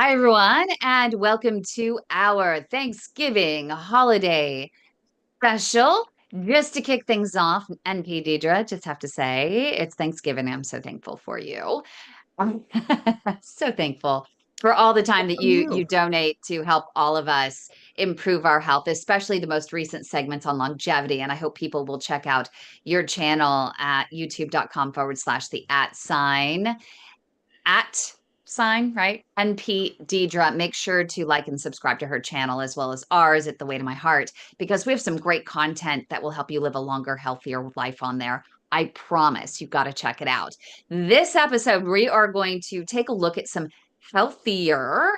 Hi, everyone, and welcome to our Thanksgiving holiday special. Just to kick things off, NP Deidre, just have to say it's Thanksgiving. I'm so thankful for you. So thankful for all the time that From you you. donate to help all of us improve our health, especially the most recent segments on longevity. And I hope people will check out your channel at youtube.com/, the at sign, right? NP Deidre. Make sure to like and subscribe to her channel as well as ours at The Way to My Heart, because we have some great content that will help you live a longer, healthier life on there. I promise you've got to check it out. This episode, we are going to take a look at some healthier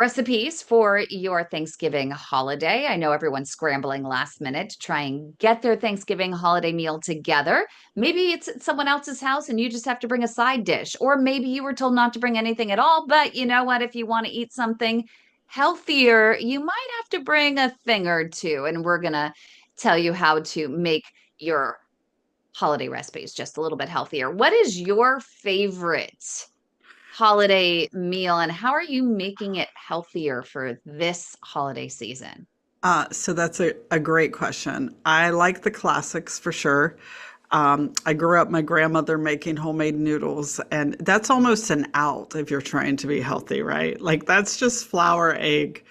recipes for your Thanksgiving holiday. I know everyone's scrambling last minute to try and get their Thanksgiving holiday meal together. Maybe it's at someone else's house and you just have to bring a side dish, or maybe you were told not to bring anything at all. But you know what? If you want to eat something healthier, you might have to bring a thing or two. And we're going to tell you how to make your holiday recipes just a little bit healthier. What is your favorite holiday meal, and how are you making it healthier for this holiday season? So that's a great question. I like the classics for sure. I grew up my grandmother making homemade noodles, and that's almost an out if you're trying to be healthy, right? Like that's just flour, egg,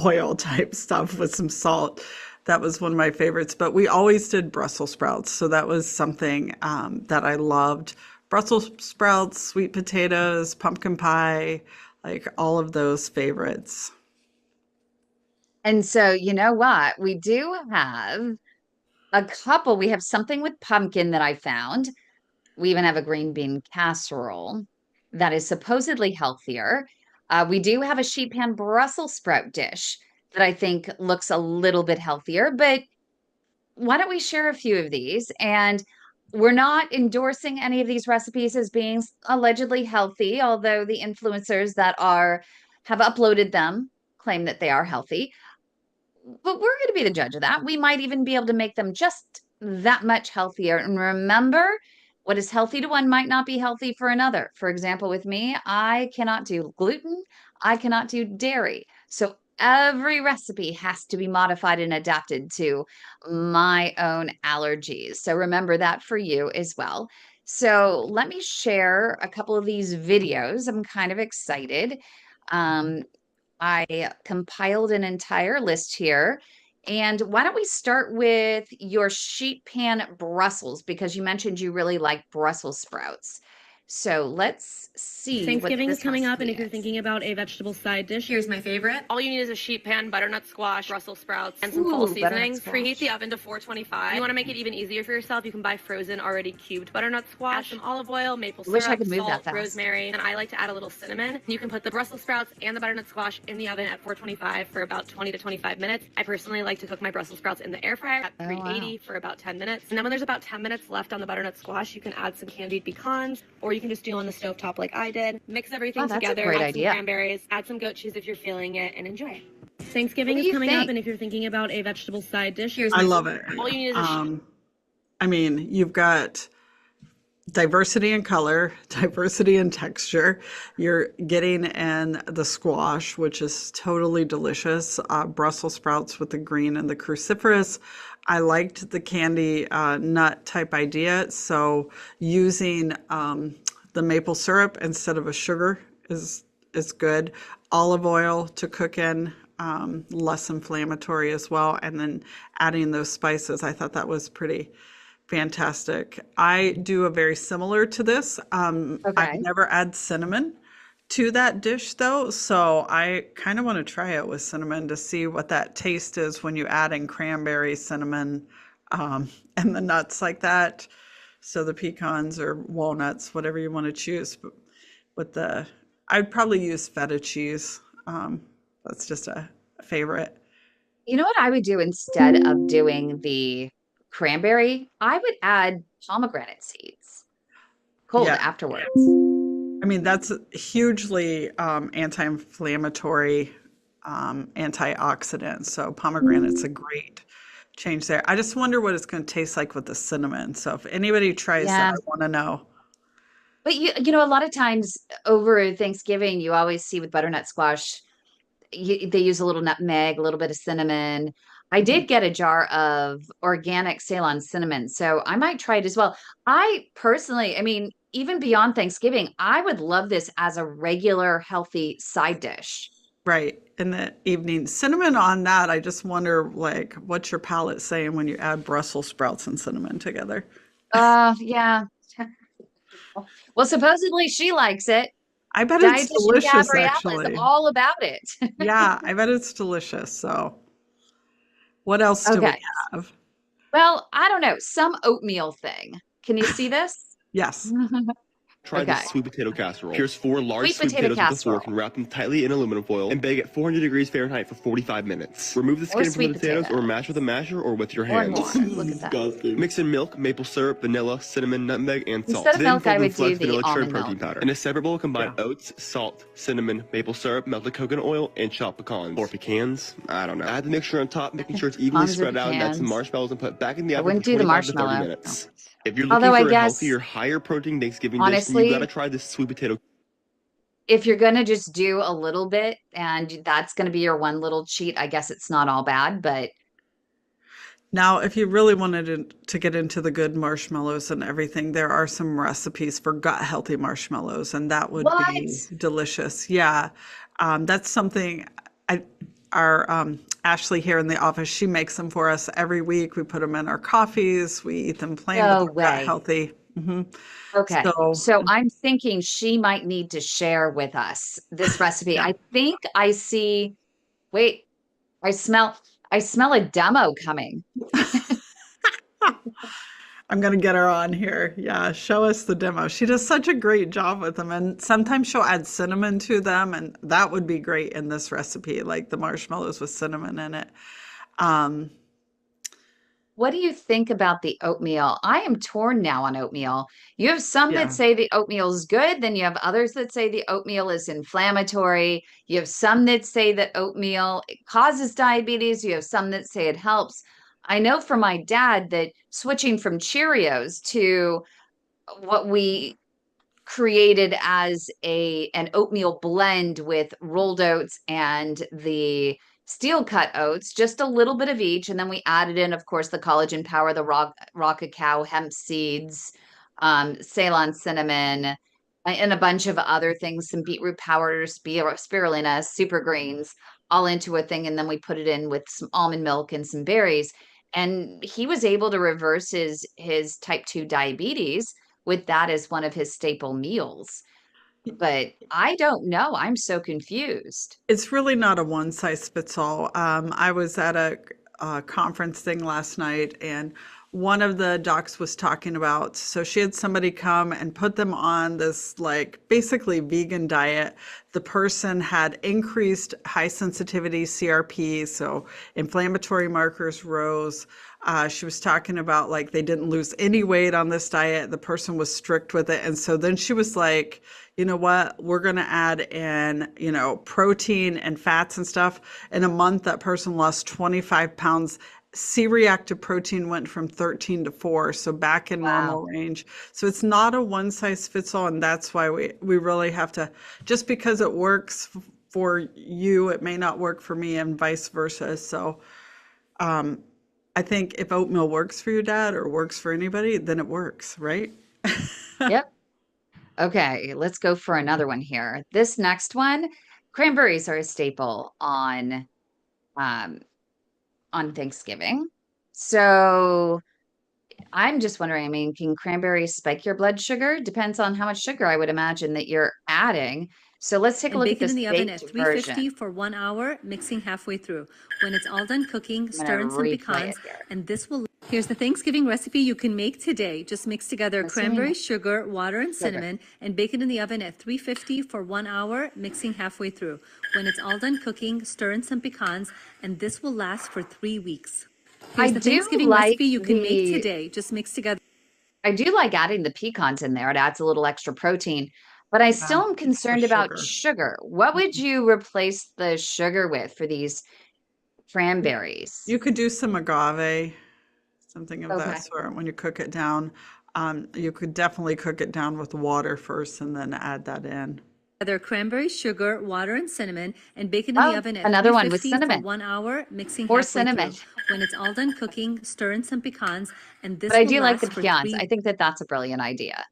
oil type stuff with some salt. That was one of my favorites. But we always did Brussels sprouts, so that was something that I loved. Brussels sprouts, sweet potatoes, pumpkin pie, like all of those favorites. And so, you know what? We do have a couple. We have something with pumpkin that I found. We even have a green bean casserole that is supposedly healthier. We do have a sheet pan Brussels sprout dish that I think looks a little bit healthier, but why don't we share a few of these? And we're not endorsing any of these recipes as being allegedly healthy, although the influencers that are have uploaded them claim that they are healthy. But we're going to be the judge of that. We might even be able to make them just that much healthier. And remember, what is healthy to one might not be healthy for another. For example, with me, I cannot do gluten, I cannot do dairy. So every recipe has to be modified and adapted to my own allergies. So remember that for you as well. So let me share a couple of these videos. I'm kind of excited. Um, I compiled an entire list here. And why don't we start with your sheet pan Brussels, because you mentioned you really like Brussels sprouts. So let's see what Thanksgiving is this coming up, and recipe if you're is. thinking about a vegetable side dish, here's my favorite. All you need is a sheet pan, butternut squash, Brussels sprouts, and some fall Ooh, butternut seasonings. Preheat the squash. oven to 425. You want to make it even easier for yourself, you can buy frozen, already cubed butternut squash. Add some olive oil, maple I wish I syrup, could move that salt, fast. rosemary, and I like to add a little cinnamon. You can put the Brussels sprouts and the butternut squash in the oven at 425 for about 20 to 25 minutes. I personally like to cook my Brussels sprouts in the air fryer at Oh, wow. 380 for about 10 minutes. And then when there's about 10 minutes left on the butternut squash, you can add some candied pecans, or you can just do on the stovetop like I did. Mix Oh, everything that's a together, great add some idea. cranberries, add some goat cheese if you're feeling it, and enjoy. What Thanksgiving do is you coming up, think? and if you're thinking about a vegetable side dish, here's I my love it. all you need is a Um, I mean, you've got diversity in color, diversity in texture. You're getting in the squash, which is totally delicious. Brussels sprouts with the green and the cruciferous. I liked the candy nut type idea. So using the maple syrup instead of a sugar is good. Olive oil to cook in, less inflammatory as well. And then adding those spices, I thought that was pretty fantastic. I do a very similar to this. I've Okay. never add cinnamon to that dish though, so I kind of want to try it with cinnamon to see what that taste is when you add in cranberry, cinnamon, and the nuts like that. So the pecans or walnuts, whatever you want to choose. But with the, I'd probably use feta cheese. That's just a favorite. You know what I would do instead of doing the cranberry? I would add pomegranate seeds cold Yeah, afterwards. I mean, that's hugely anti-inflammatory, antioxidant. So pomegranate's a great change there. I just wonder what it's going to taste like with the cinnamon. So if anybody tries that, Yeah, I want to know. But a lot of times over Thanksgiving, you always see with butternut squash, they use a little nutmeg, a little bit of cinnamon. I Mhm. did get a jar of organic Ceylon cinnamon, so I might try it as well. I personally, I mean, even beyond Thanksgiving, I would love this as a regular healthy side dish. Right. In the evening. Cinnamon on that, I just wonder, like, what's your palate saying when you add Brussels sprouts and cinnamon together? Yeah. Well, supposedly she likes it. I bet it's Dietitian delicious, Gabrielle is actually. all about it. Yeah, I bet it's delicious. So, what else do we Okay. have? Well, I don't know. Some oatmeal thing. Can you see this? Yes. Try this Okay. sweet potato casserole. Pierce 4 large Sweet sweet potato potatoes with a fork and casserole wrap them tightly in aluminum foil and bake at 400 degrees Fahrenheit for 45 minutes. Remove the or skin from the sweet potatoes or potatoes mash with a masher or with your or hands. more. This is Look at that. disgusting. Mix in milk, maple syrup, vanilla, cinnamon, nutmeg, and salt. Instead of Then milk, I fold in would do flux the vanilla extract almond protein milk. powder. In a separate bowl, combine Yeah. oats, salt, cinnamon, maple syrup, melted coconut oil, and chopped pecans. Or pecans? I don't know. Add the mixture on top, making sure it's evenly Tons of spread out, and add some pecans. marshmallows and put back in the I oven for wouldn't do the 25 to 30 marshmallow. No. minutes. If you're looking Although I for a guess, healthier, higher protein Thanksgiving dish, then you gotta honestly, try this sweet potato. if you're going to just do a little bit and that's going to be your one little cheat, I guess it's not all bad, but Now, if you really wanted to get into the good marshmallows and everything, there are some recipes for gut healthy marshmallows, and that would what? be delicious. Yeah, that's something I, our Ashley here in the office, she makes them for us every week. We put them in our coffees. We eat them plain, but No they're gut way. healthy. Okay. So, So I'm thinking she might need to share with us this recipe. yeah. I think I see, wait, I smell, I smell a demo coming. I'm gonna get her on here. Yeah, show us the demo. She does such a great job with them, and sometimes she'll add cinnamon to them, and that would be great in this recipe, like the marshmallows with cinnamon in it. Um, What do you think about the oatmeal? I am torn now on oatmeal. You have some that yeah, say the oatmeal is good, then you have others that say the oatmeal is inflammatory. You have some that say that oatmeal causes diabetes. You have some that say it helps. I know for my dad that switching from Cheerios to what we created as a an oatmeal blend with rolled oats and the steel cut oats, just a little bit of each, and then we added in, of course, the collagen power, the raw cacao, hemp seeds, Ceylon cinnamon, and a bunch of other things, some beetroot powder, spirulina, super greens, all into a thing, and then we put it in with some almond milk and some berries. And he was able to reverse his type 2 diabetes with that as one of his staple meals. But I don't know. I'm so confused. it's really not a one size fits all. I was at a conference thing last night, and one of the docs was talking about, so she had somebody come and put them on this, like, basically vegan diet. The person had increased high sensitivity CRP, so inflammatory markers rose. She was talking about, like, they didn't lose any weight on this diet. The person was strict with it. And so then she was like, you know what, we're going to add in, protein and fats and stuff. In a month, that person lost 25 pounds. C-reactive protein went from 13 to 4, so back in normal Wow. range. So it's not a one size fits all, and that's why we really have to, just because it works for you, it may not work for me, and vice versa. So I think if oatmeal works for your dad or works for anybody, then it works, right? Yep. Okay, let's go for another one here. This next one, cranberries are a staple um on Thanksgiving. So I'm just wondering, I mean, can cranberries spike your blood sugar? Depends on how much sugar I would imagine that you're adding. So let's take a And look at bake it in this the oven baked at 350 version. for 1 hour, mixing halfway through. When it's all done cooking, I'm gonna stir in some replay pecans, it here. and this will. Here's the Thanksgiving recipe you can make today. Just mix together I'm assuming cranberry, sugar, water, and sugar. cinnamon, and bake it in the oven at 350 for 1 hour, mixing halfway through. When it's all done cooking, stir in some pecans, and this will last for 3 weeks. I Here's the do Thanksgiving like recipe you can make the today. Just mix together. I do like adding the pecans in there. It adds a little extra protein, but I Yeah, still am the concerned about sugar. sugar. What would you replace the sugar with for these cranberries? You could do some agave, something of that Okay. sort when you cook it down. You could definitely cook it down with water first and then add that in. Together cranberry, sugar, water, and cinnamon, and bake it in the Oh, oven at another one with 350 for cinnamon 1 hour, mixing or halfway cinnamon. through. When it's all done cooking, stir in some pecans, and But this I will do like the last for pecans. 3. I think that that's a brilliant idea.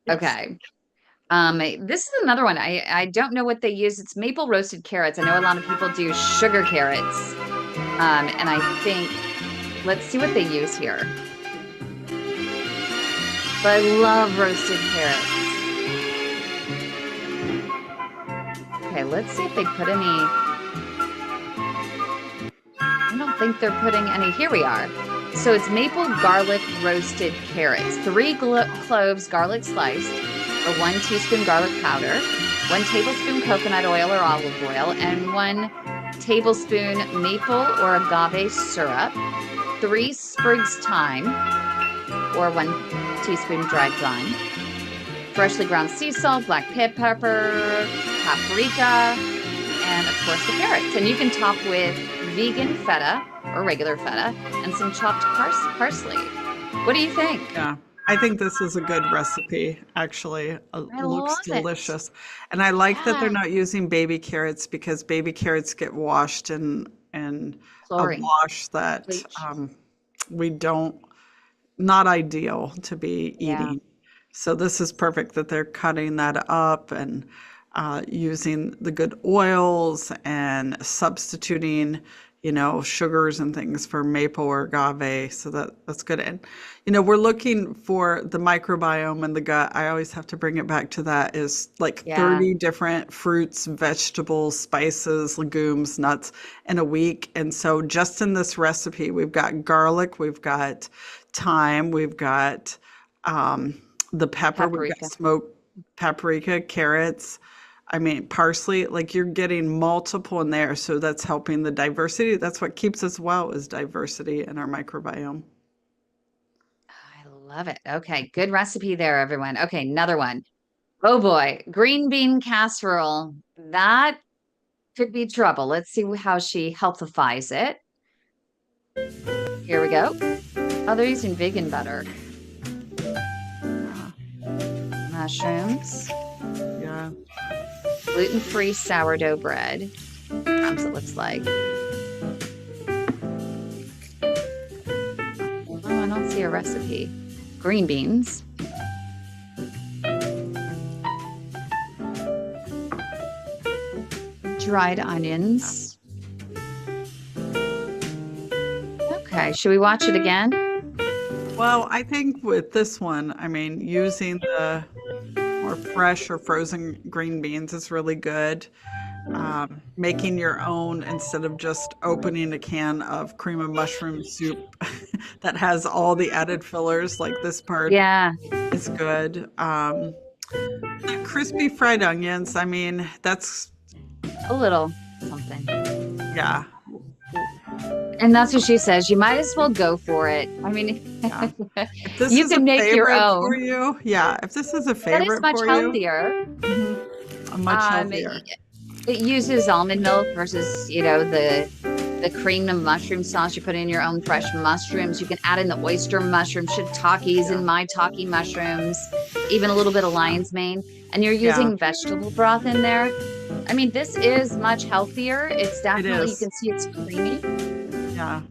Yes. Okay. This is another one. I don't know what they use. It's maple roasted carrots. I know a lot of people do sugar carrots. And I think, let's see what they use here. But I love roasted carrots. Okay, let's see if they put any. I don't think they're putting any. Here we are. So it's maple garlic roasted carrots, 3 cloves garlic sliced, or 1 teaspoon garlic powder, 1 tablespoon coconut oil or olive oil, and 1 tablespoon maple or agave syrup, 3 sprigs thyme, or 1 teaspoon dried thyme, freshly ground sea salt, black pepper, paprika, and of course the carrots. And you can top with vegan feta or regular feta and some chopped parsley. What do you think? Yeah. I think this is a good recipe, actually. It I looks love it. delicious. And I like that they're Yeah. not using baby carrots because baby carrots get washed in a Chlorine, wash that bleach. we don't, not ideal to be Yeah. eating. So this is perfect that they're cutting that up and using the good oils and substituting, sugars and things for maple or agave. So that's good. And, we're looking for the microbiome in the gut. I always have to bring it back to that is like Yeah. 30 different fruits, vegetables, spices, legumes, nuts in a week. And so just in this recipe, we've got garlic, we've got thyme, we've got the pepper, we've got Paprika. smoked paprika, carrots. I mean, parsley, like you're getting multiple in there. So that's helping the diversity. That's what keeps us well is diversity in our microbiome. I love it. Okay, good recipe there, everyone. Okay, another one. Oh boy, green bean casserole. That could be trouble. Let's see how she healthifies it. Here we go. Oh, they're using vegan butter. Mushrooms, Yeah. gluten-free sourdough bread. Crumbs, it looks like. Oh, I don't see a recipe. Green beans. Dried onions. Okay, should we watch it again? Well, I think with this one, I mean, using the more fresh or frozen green beans is really good. Making your own instead of just opening a can of cream of mushroom soup that has all the added fillers, like this part Yeah, is good. The crispy fried onions, I mean, that's, a little something. yeah. And that's what she says. You might as well go for it. I mean, Yeah. If this you is a can make your favorite for own. you, yeah, if this is a That is favorite much for you, healthier. much Um, healthier. It uses almond milk versus, the cream and mushroom sauce. You put in your own fresh mushrooms. You can add in the oyster mushrooms, shiitakes and maitake mushrooms, even a little bit of lion's mane. And you're Yeah. using vegetable broth in there. I mean, this is much healthier. It's definitely, you is. can see it's creamy. Yeah.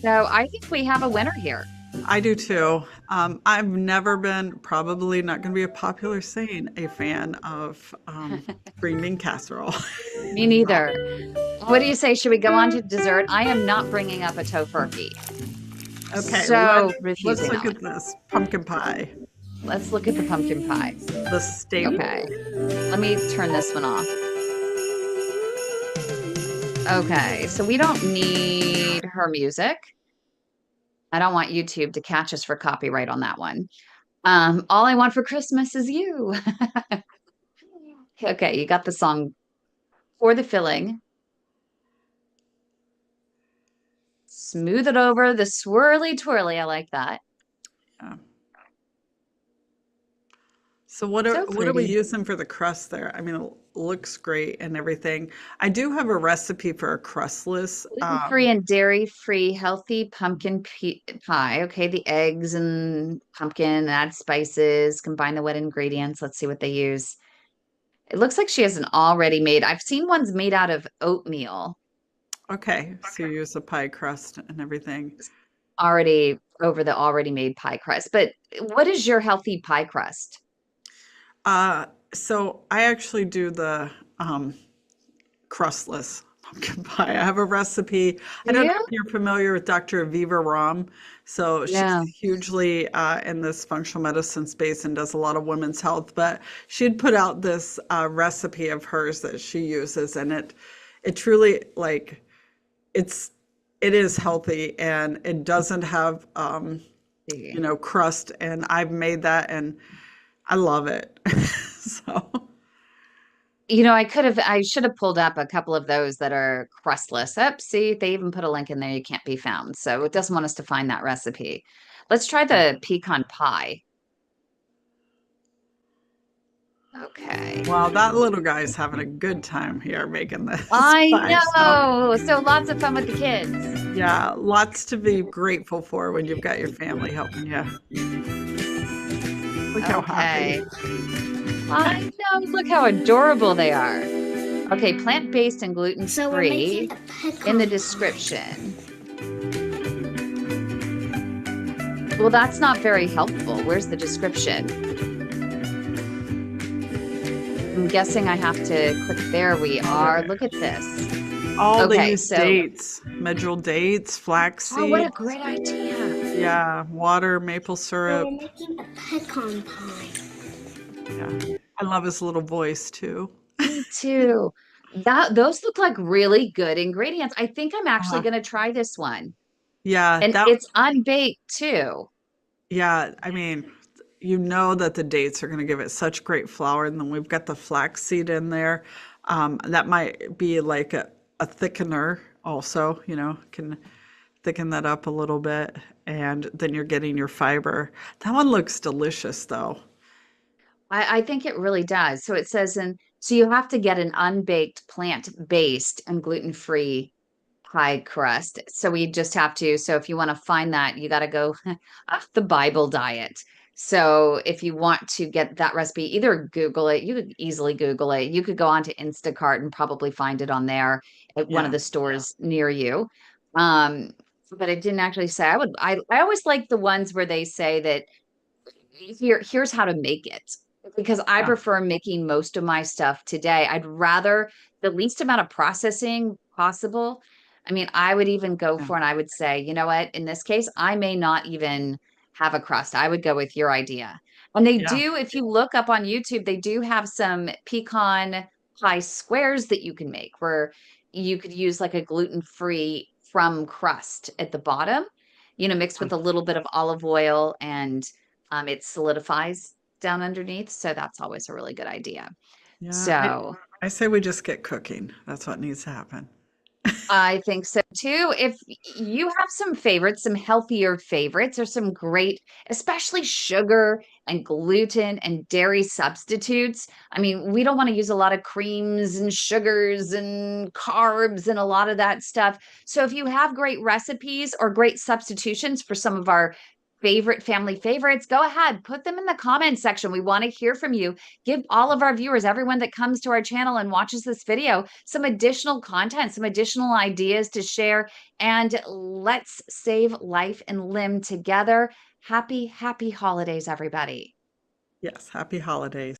So I think we have a winner here. I do too. I've never been, probably not going to be a popular saying, a fan of green bean casserole. Me neither. What do you say? Should we go on to dessert? I am not bringing up a tofurkey. Okay, So let's refusing look that at this pumpkin pie, Let's look at the pumpkin pie. the staple. Okay. Let me turn this one off. Okay, so we don't need her music. I don't want YouTube to catch us for copyright on that one. All I want for Christmas is you. Okay, you got the song for the filling. Smooth it over the swirly twirly. I like that. Yeah. So what So are we pretty. using for the crust there? I mean, looks great and everything. I do have a recipe for a crustless. Gluten-free and dairy-free healthy pumpkin pie. Okay, the eggs and pumpkin, add spices, combine the wet ingredients. Let's see what they use. It looks like she has an already made. I've seen ones made out of oatmeal, Okay, so you use the pie crust and everything. already over the already made pie crust. But what is your healthy pie crust? So I actually do the crustless pumpkin pie. I have a recipe. I Do don't know you? if you're familiar with Dr. Aviva Ram. So she's Yeah. hugely in this functional medicine space and does a lot of women's health. But she'd put out this recipe of hers that she uses, and it truly like it's it is healthy and it doesn't have crust. And I've made that and I love it. So I should have pulled up a couple of those that are crustless. Up, see, they even put a link in there. You can't be found. So it doesn't want us to find that recipe. Let's try the pecan pie. Okay. wow, that little guy's having a good time here making this I pie. know. So lots of fun with the kids. Yeah, lots to be grateful for when you've got your family helping you. Look how happy. Okay. I know. Look how adorable they are. Okay, plant-based and So we're making gluten-free a pecan in the pie. description. Well, that's not very helpful. Where's the description? I'm guessing I have to click. There we are. Look at this. Oh, they Okay, use so dates, medjool dates, flax oh, what a seeds. great idea. Yeah, water, maple So syrup. we're making a pecan pie. Yeah, I love his little voice too. Me too. Those look like really good ingredients. I think I'm actually Uh, going to try this one. yeah, And that. it's unbaked too. Yeah, I mean, you know that the dates are going to give it such great flour, and then we've got the flaxseed in there. That might be like a thickener, also. Can thicken that up a little bit, and then you're getting your fiber. That one looks delicious, though. I think it really does. So it says, so you have to get an unbaked, plant-based and gluten-free pie crust. So we just have to, so if you want to find that, you got to go off the Bible diet. So if you want to get that recipe, either Google it, you could easily Google it. You could go onto Instacart and probably find it on there at one of Yeah, the stores near you. Um, but it didn't actually say I always like the ones where they say that here's how to make it, because I yeah, prefer making most of my stuff today. I'd rather the least amount of processing possible. I mean, I would even go yeah, for, and I would say, you know what, in this case, I may not even have a crust. I would go with your idea. And they yeah. do, if you look up on YouTube, they do have some pecan pie squares that you can make where you could use like a gluten-free from crust at the bottom, mixed with a little bit of olive oil, and it solidifies down underneath. So that's always a really good idea. Yeah, So I say we just get cooking. That's what needs to happen. I think so too. If you have some favorites, some healthier favorites, or some great, especially sugar and gluten and dairy substitutes. I mean, we don't want to use a lot of creams and sugars and carbs and a lot of that stuff. So if you have great recipes or great substitutions for some of our favorite family favorites, go ahead, put them in the comments section. We want to hear from you. Give all of our viewers, everyone that comes to our channel and watches this video, some additional content, some additional ideas to share, and let's save life and limb together. Happy holidays, everybody. Yes, happy holidays.